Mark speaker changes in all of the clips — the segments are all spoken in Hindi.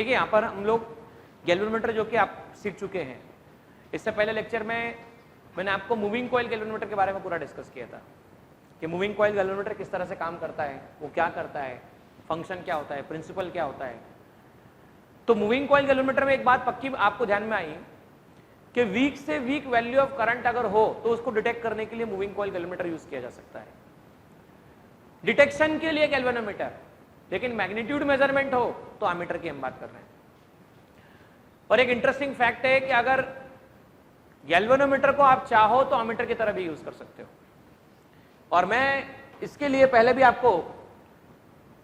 Speaker 1: देखिए यहाँ पर हम लोग गैल्वेनोमीटर जो कि आप सीख चुके हैं, इससे पहले लेक्चर में मैंने आपको मूविंग कॉइल गैल्वेनोमीटर के बारे में पूरा डिस्कस किया था कि मूविंग कॉइल गैल्वेनोमीटर किस तरह से काम करता है, वो क्या करता है, फंक्शन क्या होता है, प्रिंसिपल क्या होता है। तो मूविंग कॉइल गैल्वेनोमीटर में एक बात पक्की आपको ध्यान में आई कि वीक से वीक वैल्यू ऑफ करंट अगर हो तो उसको डिटेक्ट करने के लिए मूविंग कॉइल गैल्वेनोमीटर यूज किया जा सकता है, डिटेक्शन के लिए गैल्वेनोमीटर। लेकिन मैग्नीट्यूड मेजरमेंट हो तो एमीटर की हम बात कर रहे हैं। और एक इंटरेस्टिंग फैक्ट है कि अगर गैल्वेनोमीटर को आप चाहो तो एमीटर की तरह भी यूज कर सकते हो। और मैं इसके लिए पहले भी आपको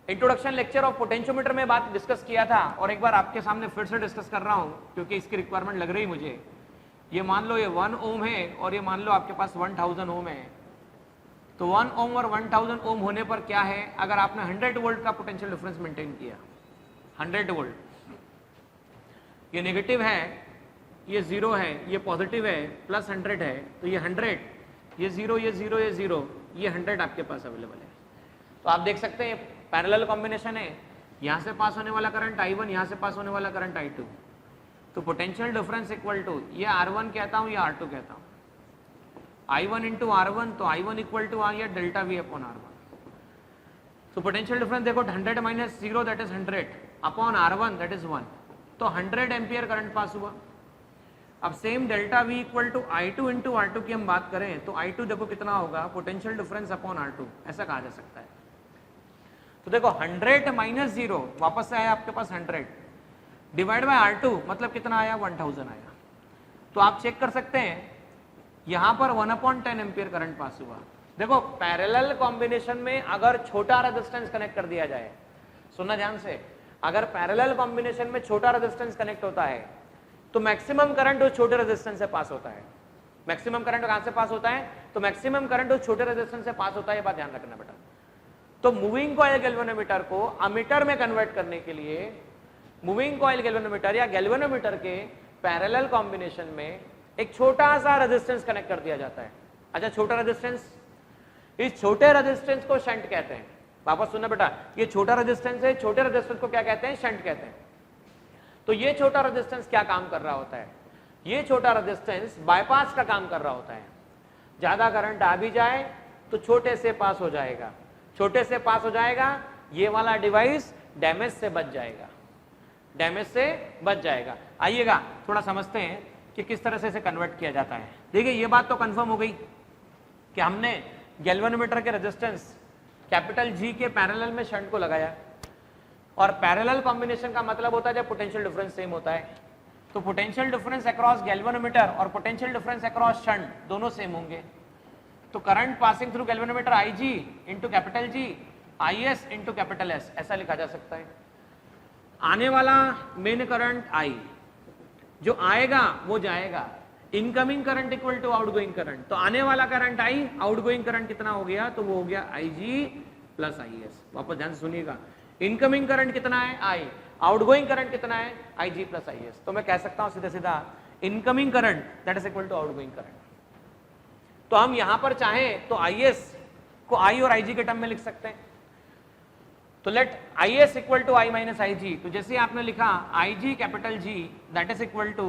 Speaker 1: इंट्रोडक्शन लेक्चर ऑफ पोटेंशियोमीटर में बात डिस्कस किया था और एक बार आपके सामने फिर से डिस्कस कर रहा हूं क्योंकि इसकी रिक्वायरमेंट लग रही मुझे। ये मान लो ये 1 ओम है और ये मान लो आपके पास 1000 ओम है। तो 1 ओम और 1000 ओम होने पर क्या है, अगर आपने 100 वोल्ट का पोटेंशियल डिफरेंस मेंटेन किया, 100 वोल्ट, ये नेगेटिव है, ये 0 है, ये पॉजिटिव है, प्लस 100 है, तो ये 100, ये 0, ये 0, ये 0, ये 100 आपके पास अवेलेबल है। तो आप देख सकते हैं पैरेलल कॉम्बिनेशन है, यहां से पास होने वाला करंट I1, यहां से पास होने वाला करंट I2। तो पोटेंशियल डिफरेंस इक्वल टू, ये R1 कहता हूं, ये R2 कहता हूं, I1 इंटू R1, तो I1 इक्वल टू आ डेल्टा V अपॉन R1। तो पोटेंशियल डिफरेंस देखो 100 minus 0 that is 100 upon R1 that is 1, तो 100 एम्पियर करंट पास हुआ। अब same delta V equal to I2 into R2 की हम बात करें तो I2 देखो कितना होगा, पोटेंशियल डिफरेंस अपॉन R2, ऐसा कहा जा सकता है। तो देखो 100 माइनस 0 वापस से आया आपके पास 100 डिवाइड बाय R2, मतलब कितना आया, 1000 आया। तो आप चेक कर सकते हैं यहां पर 1/10 एम्पियर करंट पास हुआ। देखो पैरेलल कॉम्बिनेशन में अगर छोटा रेजिस्टेंस कनेक्ट कर दिया जाए, सुनना ध्यान से, अगर पैरेलल कॉम्बिनेशन में छोटा रेजिस्टेंस कनेक्ट होता है तो मैक्सिमम करंट उस छोटे रेजिस्टेंस से पास होता है। मैक्सिमम करंट कहां से पास होता है, तो मैक्सिमम करंट उस छोटे रेजिस्टेंस से पास होता है, ये बात ध्यान रखना बेटा। तो मूविंग कॉइल गैल्वेनोमीटर को अमीटर में कन्वर्ट करने के लिए मूविंग कॉइल गैल्वेनोमीटर या गैल्वेनोमीटर के पैरेलल कॉम्बिनेशन में एक छोटा सा रेजिस्टेंस कनेक्ट कर दिया जाता है। अच्छा, छोटा रेजिस्टेंस, इस छोटे रेजिस्टेंस को शंट कहते हैं। वापस सुनना बेटा, ये छोटा रेजिस्टेंस है, छोटे रेजिस्टेंस को क्या कहते हैं, शंट कहते हैं। तो ये छोटा रेजिस्टेंस क्या काम कर रहा होता है, ये छोटा रेजिस्टेंस बाईपास का काम कर रहा होता है। ज्यादा करंट आ भी जाए तो छोटे से पास हो जाएगा, छोटे से पास हो जाएगा, ये वाला डिवाइस डैमेज से बच जाएगा, डैमेज से बच जाएगा। आइएगा थोड़ा समझते हैं कि किस तरह से इसे कन्वर्ट किया जाता है। देखिए ये बात तो कंफर्म हो गई कि हमने गैल्वेनोमीटर के रेजिस्टेंस कैपिटल G के पैरेलल में शंट को लगाया, और पैरेलल कॉम्बिनेशन का मतलब होता है जब पोटेंशियल डिफरेंस सेम होता है। तो पोटेंशियल डिफरेंस अक्रॉस गैल्वेनोमीटर और पोटेंशियल डिफरेंस अक्रॉस शंट दोनों सेम होंगे। तो current passing through galvanometer IG into capital G, IS into capital S, ऐसा लिखा जा सकता है। आने वाला मेन करंट I, जो आएगा वो जाएगा, incoming current equal to outgoing current. तो आने वाला करंट I, आउटगोइंग करंट कितना हो गया, तो वो हो गया IG प्लस IS। वापस ध्यान से सुनिएगा, इनकमिंग करंट कितना है I, आउटगोइंग करंट कितना है IG प्लस IS। तो मैं कह सकता हूं सीधा सीधा incoming current that is equal to outgoing current. तो हम यहां पर चाहें तो IS को I और IG के टर्म में लिख सकते हैं। तो let IS equal to I minus IG, तो जैसे आपने लिखा IG capital G that is equal to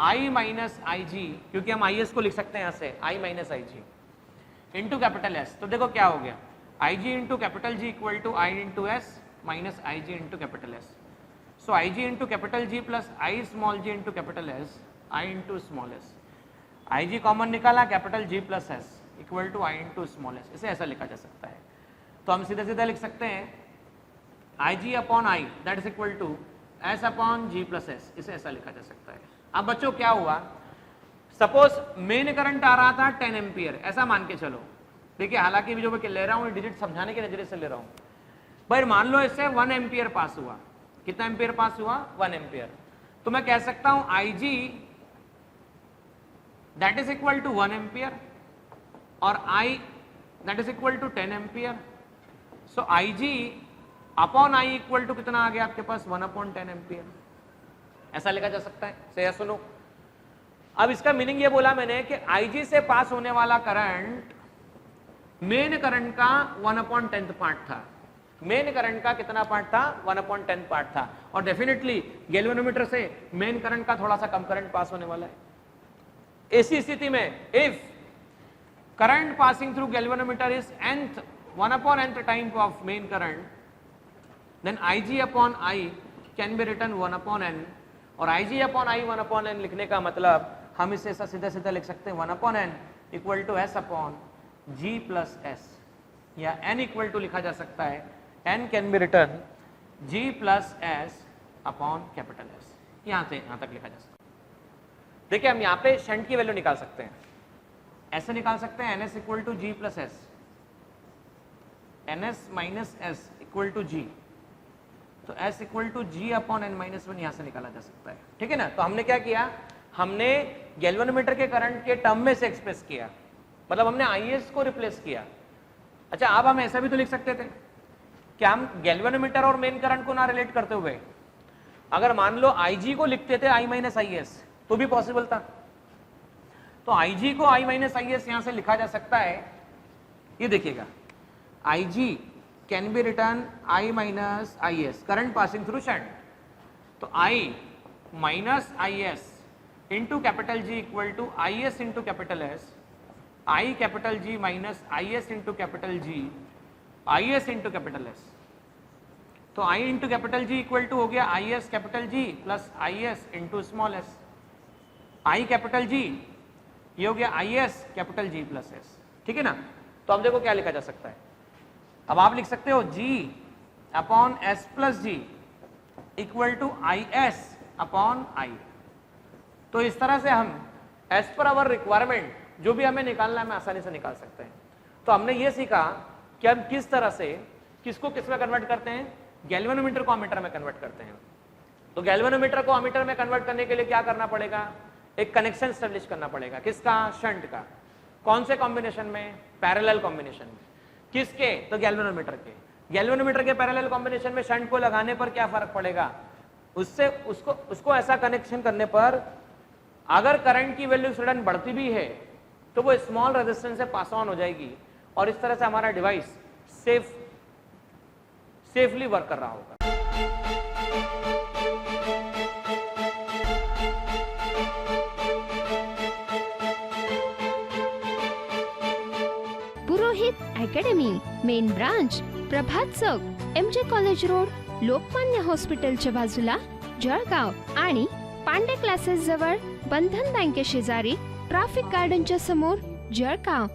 Speaker 1: I minus IG, क्योंकि हम IS को लिख सकते हैं यहां से I minus IG into capital S। तो देखो क्या हो गया, IG into capital G equal to I into S minus IG into capital S। So IG into capital G plus I small g into capital S, I into small s। IG common निकाला, capital G plus S equal to I into small s। इसे ऐसा लिखा जा सकता है। तो हम सीधा सीधा लिख सकते हैं IG upon I that is equal to S upon G plus S, इसे ऐसा लिखा जा सकता है। अब बच्चों क्या हुआ, सपोज मेन करंट आ रहा था 10 एम्पियर, ऐसा मान के चलो। देखिए हालांकि जो मैं ले रहा हूं डिजिट समझाने के नजरिए से ले रहा हूं। भाई मान लो इससे 1 एम्पियर पास हुआ, कितना एम्पियर पास हुआ, 1 एम्पियर। तो मैं कह सकता हूं IG that is equal to 1 ampere और I that is equal to 10 ampere. So IG upon I equal to कितना आ गया आपके पास, 1/10 एम्पियर। ऐसा लिखा जा सकता है। सही है, सुनो। अब इसका मीनिंग ये बोला मैंने कि IG से पास होने वाला करंट मेन करंट का 1/10 पार्ट था। मेन करंट का कितना पार्ट था, 1/10 पार्ट था। और डेफिनेटली गैल्वेनोमीटर से मेन करंट का थोड़ा सा कम करंट पास होने वाला है। ऐसी स्थिति में if current passing through galvanometer is nth 1/nth time of main current, then Ig upon I can be written 1/n। और Ig अपॉन I 1/n लिखने का मतलब हम इसे ऐसा सीधा सीधा लिख सकते हैं 1/n equal to S upon G plus S, या n इक्वल टू लिखा जा सकता है n can be written G plus S upon capital S। यहां से यहां तक लिखा जा सकता है। देखिए हम यहाँ पे शंट की वैल्यू निकाल सकते हैं, ऐसे निकाल सकते हैं ns equal to G plus S, ns minus S equal to G, तो S equal to G upon n minus 1 यहां से निकाला जा सकता है। ठीक है ना। तो हमने क्या किया, हमने गैल्वेनोमीटर के करंट के टर्म में से एक्सप्रेस किया, मतलब हमने IS को रिप्लेस किया। अच्छा अब हम ऐसा भी तो लिख सकते थे कि हम गैल्वेनोमीटर और मेन करंट को ना रिलेट करते हुए अगर मान लो Ig को लिखते थे I माइनस IS तो भी पॉसिबल था। तो Ig को I माइनस IS यहां से लिखा जा सकता है, ये देखिएगा Ig can be return I minus IS, current passing through shunt. तो I minus IS into capital G equal to IS into capital S, I capital G minus IS into capital G, IS into capital S। तो I into capital G equal to हो गया IS capital G plus IS into small s, I capital G ये हो गया IS capital G plus S। ठीक है ना। तो अब देखो क्या लिखा जा सकता है, अब आप लिख सकते हो G upon S plus G equal to IS upon I। तो इस तरह से हम एज पर आवर रिक्वायरमेंट जो भी हमें निकालना है, हमें आसानी से निकाल सकते हैं। तो हमने ये सीखा कि हम किस तरह से किसको किस में कन्वर्ट करते हैं, गैल्वेनोमीटर को अमीटर में कन्वर्ट करते हैं। तो गैल्वेनोमीटर को अमीटर में कन्वर्ट करने के लिए क्या करना पड़ेगा, एक कनेक्शन स्टेब्लिश करना पड़ेगा। किसका, शंट का। कौन से कॉम्बिनेशन में, पैरेलल कॉम्बिनेशन में। किसके, तो गैल्वेनोमीटर के। गैल्वेनोमीटर के पैरेलल कॉम्बिनेशन में शंट को लगाने पर क्या फर्क पड़ेगा, उससे उसको ऐसा कनेक्शन करने पर अगर करंट की वैल्यू सडन बढ़ती भी है तो वो स्मॉल रेजिस्टेंस से पास ऑन हो जाएगी और इस तरह से हमारा डिवाइस सेफली वर्क कर रहा होगा।
Speaker 2: पुरोहित अकॅडमी, मेन ब्रांच, प्रभात चौक, MJ कॉलेज रोड, लोकमान्य हॉस्पिटलच्या बाजूला, जळगाव आणि पांडे क्लासेस जवळ, बंधन बँके शेजारी, ट्रॅफिक गार्डनच्या समोर, जळगाव।